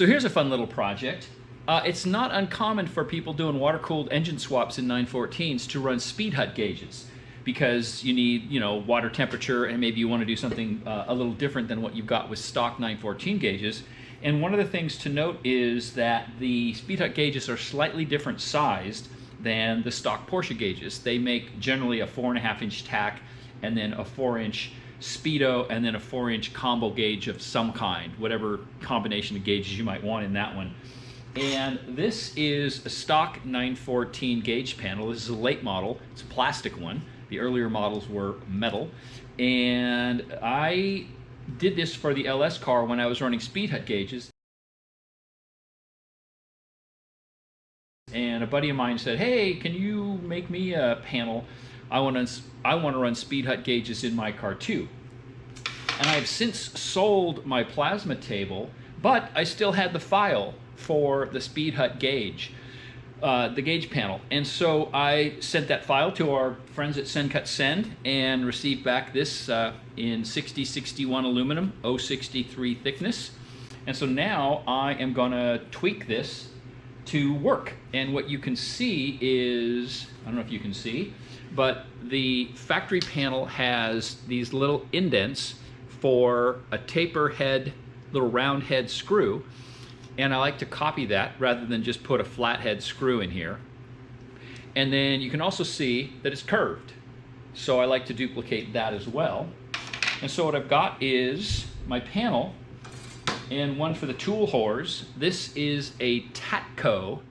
So here's a fun little project. It's not uncommon for people doing water-cooled engine swaps in 914s to run SpeedHut gauges, because you need, water temperature, and maybe you want to do something a little different than what you've got with stock 914 gauges. And one of the things to note is that the SpeedHut gauges are slightly different sized than the stock Porsche gauges. They make generally a 4.5-inch tack, and then a 4-inch speedo, and then a 4-inch combo gauge of some kind, whatever combination of gauges you might want in that one. And this is a stock 914 gauge panel. This is a late model. It's a plastic one. The earlier models were metal. And I did this for the LS car when I was running SpeedHut gauges. And a buddy of mine said, "Hey, can you make me a panel? I want to run SpeedHut gauges in my car too." And I have since sold my plasma table, but I still had the file for the SpeedHut gauge, the gauge panel. And so I sent that file to our friends at Send Cut Send and received back this in 6061 aluminum, 063 thickness. And so now I am going to tweak this to work. And what you can see is, I don't know if you can see, but the factory panel has these little indents for a taper head, little round head screw. And I like to copy that rather than just put a flathead screw in here. And then you can also see that it's curved. So I like to duplicate that as well. And so what I've got is my panel and one for the tool hors. This is a Tatco.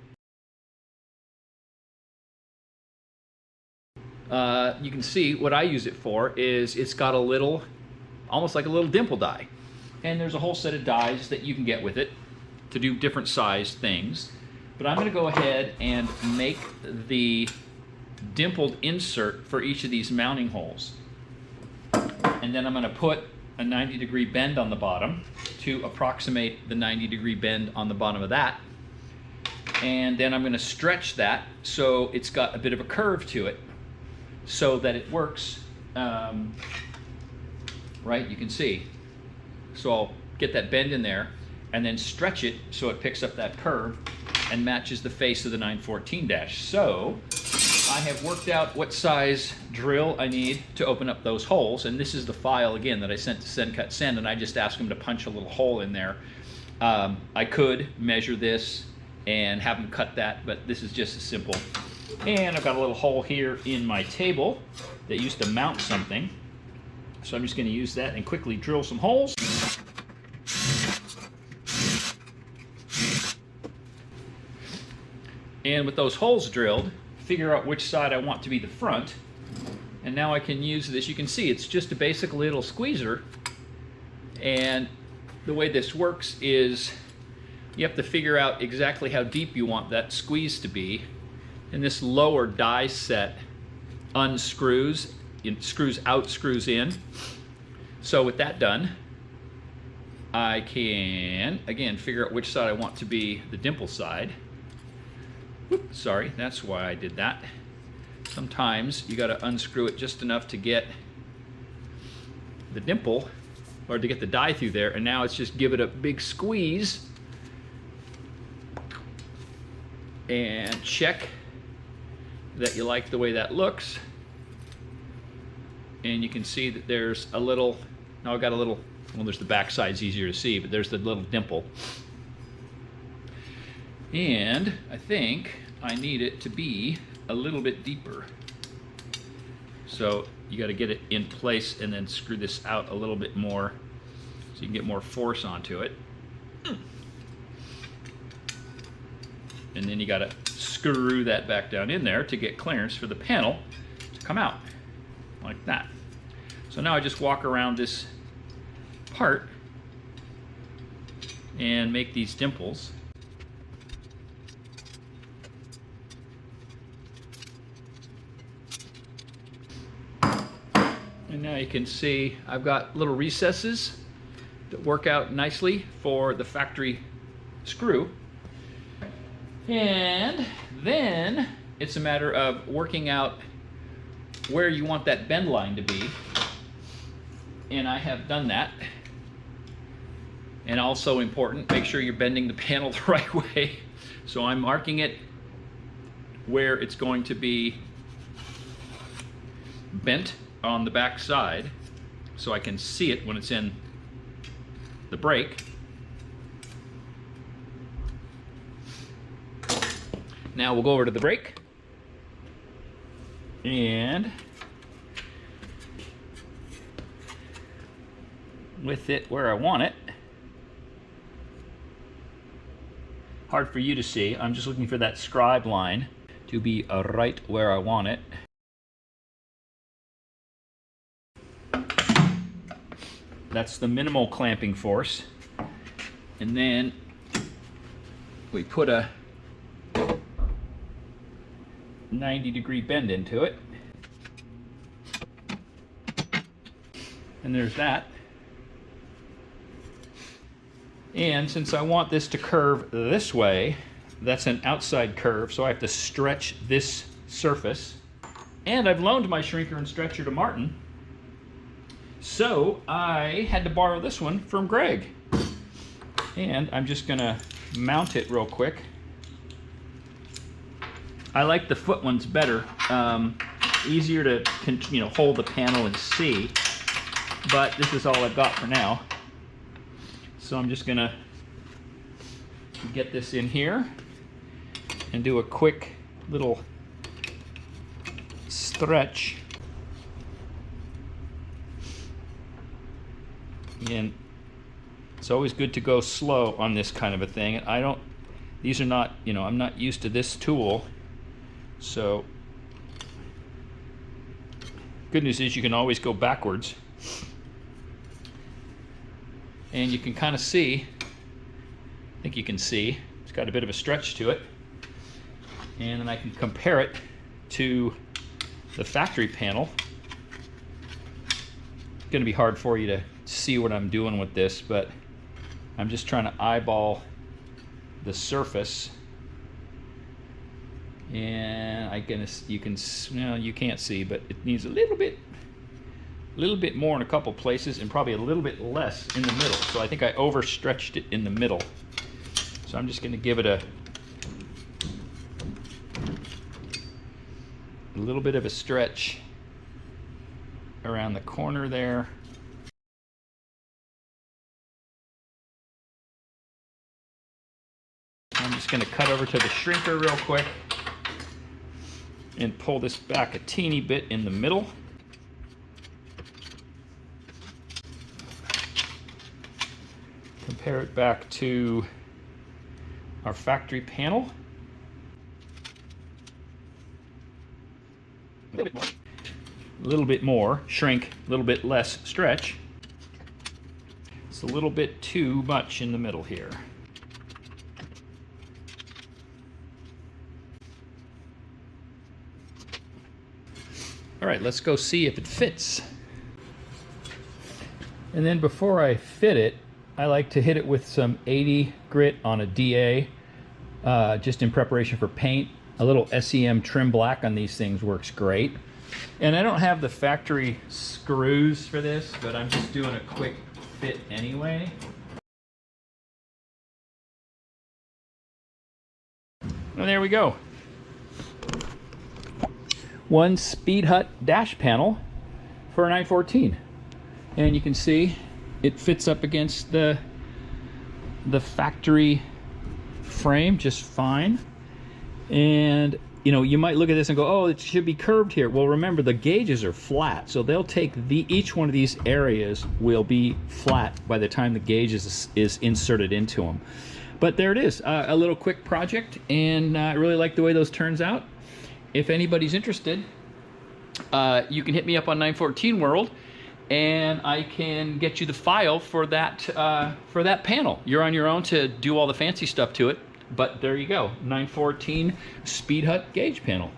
You can see what I use it for is it's got a little, almost like a little dimple die. And there's a whole set of dies that you can get with it to do different size things. But I'm going to go ahead and make the dimpled insert for each of these mounting holes. And then I'm going to put a 90-degree bend on the bottom to approximate the 90-degree bend on the bottom of that. And then I'm going to stretch that so it's got a bit of a curve to it so that it works, right? You can see. So I'll get that bend in there and then stretch it so it picks up that curve and matches the face of the 914 dash. So I have worked out what size drill I need to open up those holes, and this is the file again that I sent to Send Cut Send, and I just asked them to punch a little hole in there. I could measure this and have them cut that, but this is just as simple. And I've got a little hole here in my table that used to mount something, so I'm just going to use that and quickly drill some holes. And with those holes drilled, figure out which side I want to be the front. And now I can use this. You can see it's just a basic little squeezer. And the way this works is you have to figure out exactly how deep you want that squeeze to be. And this lower die set unscrews, it screws out, screws in. So with that done, I can, again, figure out which side I want to be the dimple side. Oops, sorry, that's why I did that. Sometimes you got to unscrew it just enough to get the dimple, or to get the die through there, and now it's just give it a big squeeze and check that you like the way that looks. And you can see that there's a little, now I've got a little, well, there's the back side's easier to see, but there's the little dimple. And I think I need it to be a little bit deeper. So you got to get it in place and then screw this out a little bit more so you can get more force onto it. And then you got to screw that back down in there to get clearance for the panel to come out like that. So now I just walk around this part and make these dimples. And now you can see I've got little recesses that work out nicely for the factory screw. And then it's a matter of working out where you want that bend line to be. And I have done that. And also important, make sure you're bending the panel the right way. So I'm marking it where it's going to be bent on the back side so I can see it when it's in the brake. Now we'll go over to the brake and with it where I want it. Hard for you to see. I'm just looking for that scribe line to be right where I want it. That's the minimal clamping force. And then we put a 90-degree bend into it. And there's that. And since I want this to curve this way, that's an outside curve, so I have to stretch this surface. And I've loaned my shrinker and stretcher to Martin, so I had to borrow this one from Greg. And I'm just gonna mount it real quick. I like the foot ones better. Easier to hold the panel and see, but this is all I've got for now. So I'm just gonna get this in here and do a quick little stretch. And it's always good to go slow on this kind of a thing. And these are not, I'm not used to this tool. So good news is you can always go backwards. And you can kind of see, I think you can see, it's got a bit of a stretch to it. And then I can compare it to the factory panel. It's going to be hard for you to see what I'm doing with this, but I'm just trying to eyeball the surface. And you can't see, but it needs a little bit more in a couple places and probably a little bit less in the middle. So I think I overstretched it in the middle. So I'm just going to give it a little bit of a stretch around the corner there. I'm just going to cut over to the shrinker real quick and pull this back a teeny bit in the middle. Compare it back to our factory panel. A little bit more shrink, a little bit less stretch. It's a little bit too much in the middle here. All right, let's go see if it fits. And then before I fit it, I like to hit it with some 80 grit on a DA, just in preparation for paint. A little SEM trim black on these things works great. And I don't have the factory screws for this, but I'm just doing a quick fit anyway. And there we go. One SpeedHut dash panel for a 914. And you can see it fits up against the factory frame just fine. And you might look at this and go, oh, it should be curved here. Well, remember, the gauges are flat, so they'll take each one of these areas will be flat by the time the gauge is inserted into them. But there it is, a little quick project, and I really like the way those turns out. If anybody's interested, you can hit me up on 914 World, and I can get you the file for that panel. You're on your own to do all the fancy stuff to it, but there you go, 914 SpeedHut gauge panel.